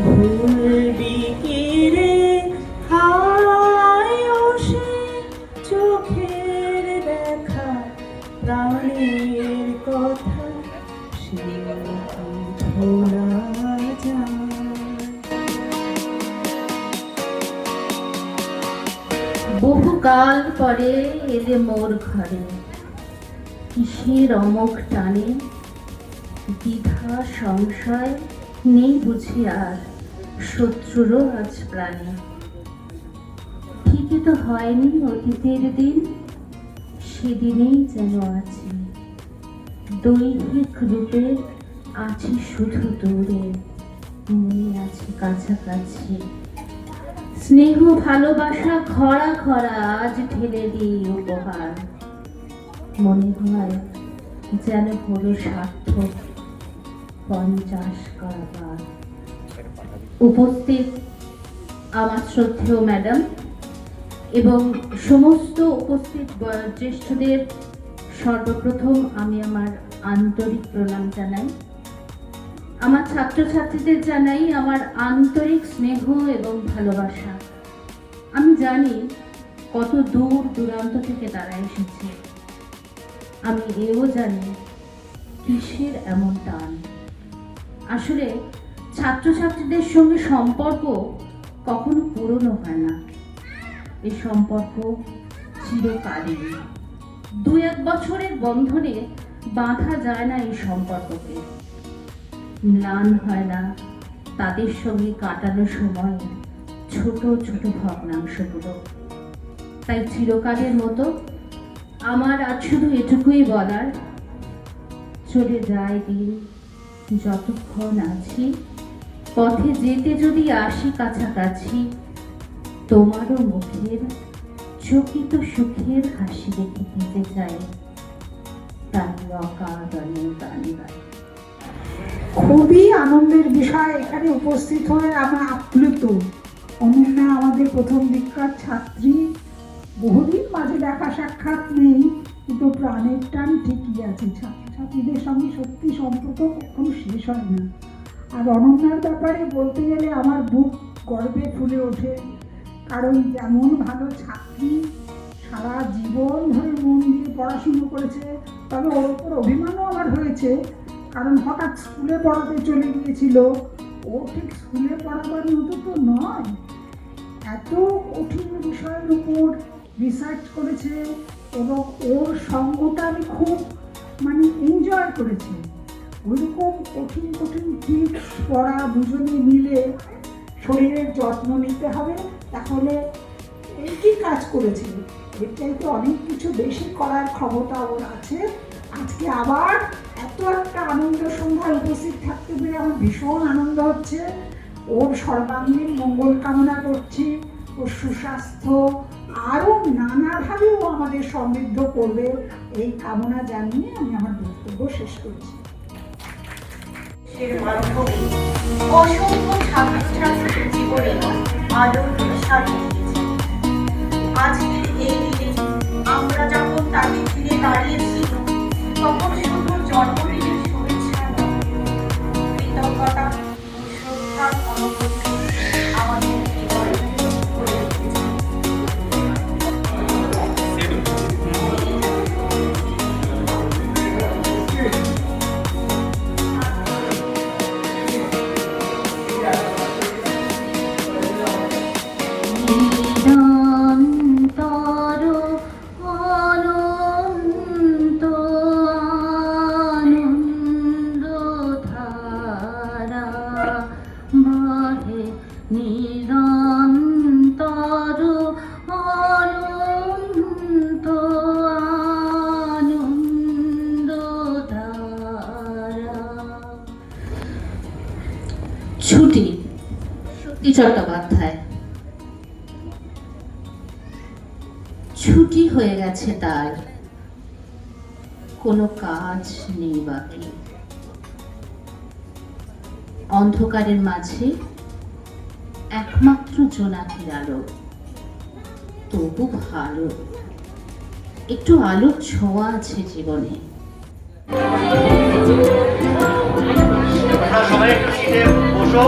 ভুলবি কি রে হায় ও সে চোখের দেখা প্রাণের কথা সে কি ভোলা যায়। বহুকাল পরে এলে মোর ঘরে, কিসের অমোঘ টানে, দ্বিধা সংশয় নেই বুঝি আর, শত্রুরও আজ প্রাণে। ঠিকই তো হয়নি অতীতের দিন, সেদিনেই যেন আছি, দৈহিক রূপে আছি শুধু দূরে, মনে আছে কাছাকাছি। স্নেহ ভালোবাসা খরা খরা আজ ঢেলে দিই উপহার, মনে হয় যেন হলো সার্থক 50 কারাবার। উপস্থিত আমার শ্রদ্ধেয় ম্যাডাম এবং সমস্ত উপস্থিত জ্যেষ্ঠদের সর্বপ্রথম আমি আমার আন্তরিক প্রণাম জানাই। আমার ছাত্রছাত্রীদের জানাই আমার আন্তরিক স্নেহ এবং ভালোবাসা। আমি জানি কত দূর দূরান্ত থেকে তারা এসেছে, আমি এও জানি কিসের এমন টান। আসলে ছাত্রছাত্রীদের সঙ্গে সম্পর্ক কখনো পুরনো হয় না, এই সম্পর্ক চিরকালীন। 2-1 বছরের বন্ধনে বাঁধা যায় না এই সম্পর্ককে, ম্লান হয় না তাদের সঙ্গে কাটানো সময় ছোট ছোট ভগ্নাংশগুলো। তাই চিরকালের মতো আমার আজ শুধু এটুকুই বলার, চলে যায় দিন যতক্ষণ আছি, পথে যেতে যদি আসি কাছাকাছি, তোমারও মুখের চকিত সুখের হাসি দেখে যেতে চাই, তাই অকারণে গান গাই। খুবই আনন্দের বিষয় এখানে উপস্থিত হয়ে আমরা আপ্লুত। অনন্যা আমাদের প্রথম দিককার ছাত্রী, বহুদিন মাঝে দেখা সাক্ষাৎ নেই, কিন্তু প্রাণের টান ঠিকই আছে। ছাত্রছাত্রীদের সঙ্গে সত্যি সম্পর্ক কখনো শেষ হয় না। আর অনন্যার ব্যাপারে বলতে গেলে আমার বুক গর্বে ফুলে ওঠে, কারণ যেমন ভালো ছাত্রী, সারা জীবন ধরে মন দিয়ে পড়াশুনো করেছে। তবে ওর ওপর অভিমানও আমার হয়েছে, কারণ হঠাৎ স্কুলে পড়াতে চলে গিয়েছিল। ও ঠিক স্কুলে পড়াবার মতো তো নয়, এত কঠিন বিষয়ের উপর রিসার্চ করেছে এবং ওর সঙ্গটা আমি খুব এনজয় করেছি। ওইরকম কঠিন কঠিন টিপস পড়া, দুজনে মিলে শরীরের যত্ন নিতে হবে, তাহলে এই কি কাজ করেছে, এর চাইতে অনেক কিছু বেশি করার ক্ষমতা ওর আছে। আজকে আবার এত একটা আনন্দ সন্ধ্যায় উপস্থিত থাকতে পেরে আমার ভীষণ আনন্দ হচ্ছে। ওর সর্বাঙ্গীন মঙ্গল কামনা করছি, ওর সুস্বাস্থ্য আরও নানাভাবেও আমাদের সমৃদ্ধ করবে, এই কামনা জানিয়ে আমি আমার বক্তব্য শেষ করছি। অসংখ্য ছাত্রছাত্রীর জীবনে আলোর সাথে আজকের এই দিনে আমরা যখন তাকে ফিরে দাঁড়িয়েছি, তখন শুধু জন্মদিনের শুভেচ্ছা নয়, কৃতজ্ঞতা ও শ্রদ্ধার অনুভূতি আমাদের হৃদয়ে ভরে উঠেছে। ছুটি, সত্যি চট্টোপাধ্যায়। ছুটি হয়ে গেছে তার, কোনো কাজ নেই বাকি। অন্ধকারের মাঝে একমাত্র জোনাকির আলো, তবু ভালো, একটু আলোর ছোঁয়া আছে জীবনে। সবাই একটু সিটে বসো।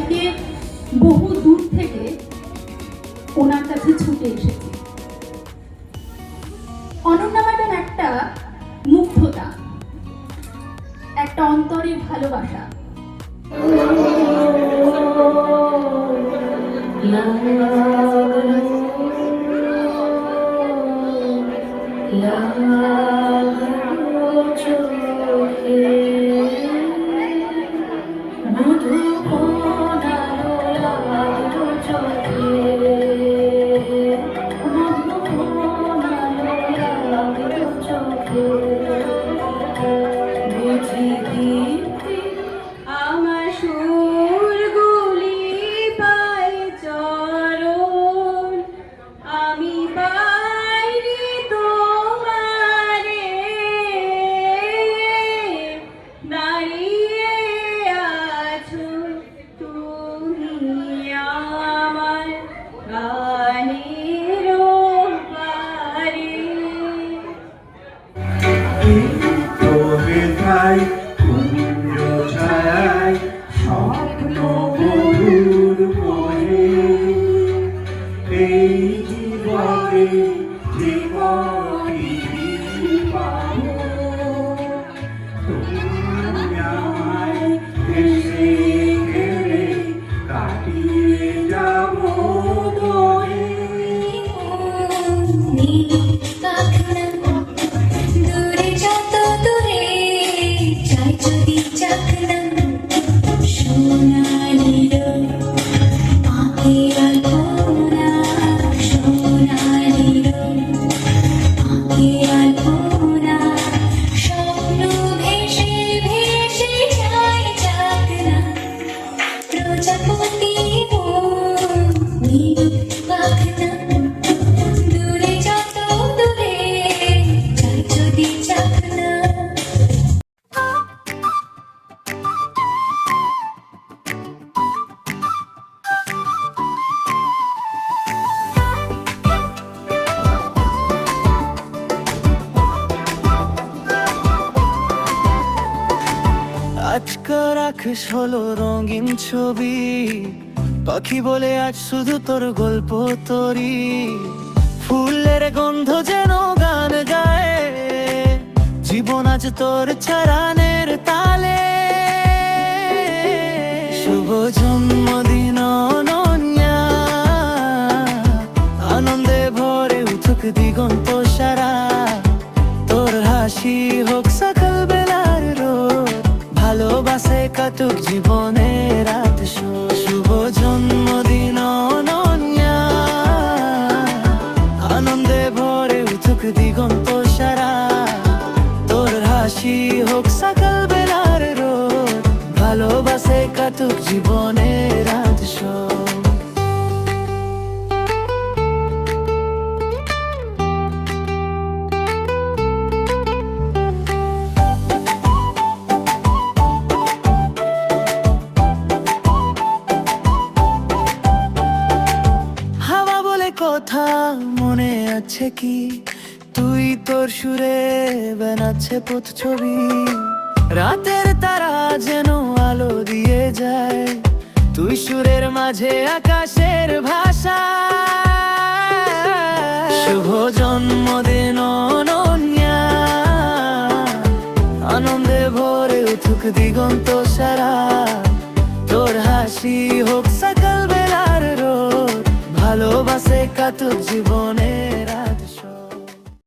চারিদিকে বহু দূর থেকে ওনার কাছে ছুটে এসেছি। অনন্যা ম্যাডাম একটা মুগ্ধতা, একটা অন্তরের ভালোবাসা। আমার সুরগুলি পায় চরণ, আমি পাইনি তোমারে, দাঁড়িয়ে আছো তুমি আমার গানের পারে। তোহেথায় কুঞ্জ ছায়ায় স্বপ্ন মধুর মোহে, এই জীবনে জীবনী পাবো, তুমি আমায় এসে গেলে কাটিয়ে যাবো দোহে। দূরে যত দূরে চাই যদি চাকনা সোনালি রোদ আঁকে আলপনা, সোনালি রোদ আঁকে আলপনা, স্বপ্ন ভেসে ভেসে যায় চাকনা, প্রজাপতি নীল পাখনা, দূরে যত দূরে চাই যদি চাকনা। আজকাল রাখিস হলো রঙিন ছবি, পাখি বলে আজ শুধু তোর গল্প তোরি, ফুলের গন্ধ যেন গান গায়, জীবন আজ তোর চারানের তালে। শুভ জন্মদিন অনন্যা, আনন্দে ভরে উঠুক দিগন্ত সারা, তোর হাসি হোক সকাল বেলার রোদ, ভালোবাসে কাটুক জীবনের রাত। শুভ জন্মদিন অনন্যা, আনন্দে ভরে উঠুক দিগন্ত সারা, তোর হাসি হোক সকাল বেলার রোদ, ভালোবাসে কাটুক জীবনের রাত। হাওয়া বলে কথা মনে আছে কি, তুই তোর সুরে বানাচ্ছে পথ ছবি, রাতের তারা যেন আলো দিয়ে যায়, তুই সুরের মাঝে আকাশের ভাষা। শুভ জন্মদিন অনন্যা, আনন্দে ভরে উঠুক দিগন্ত সারা, তোর হাসি হোক সকাল বেলার রোদ, ভালোবাসে কাটুক জীবনের রাত।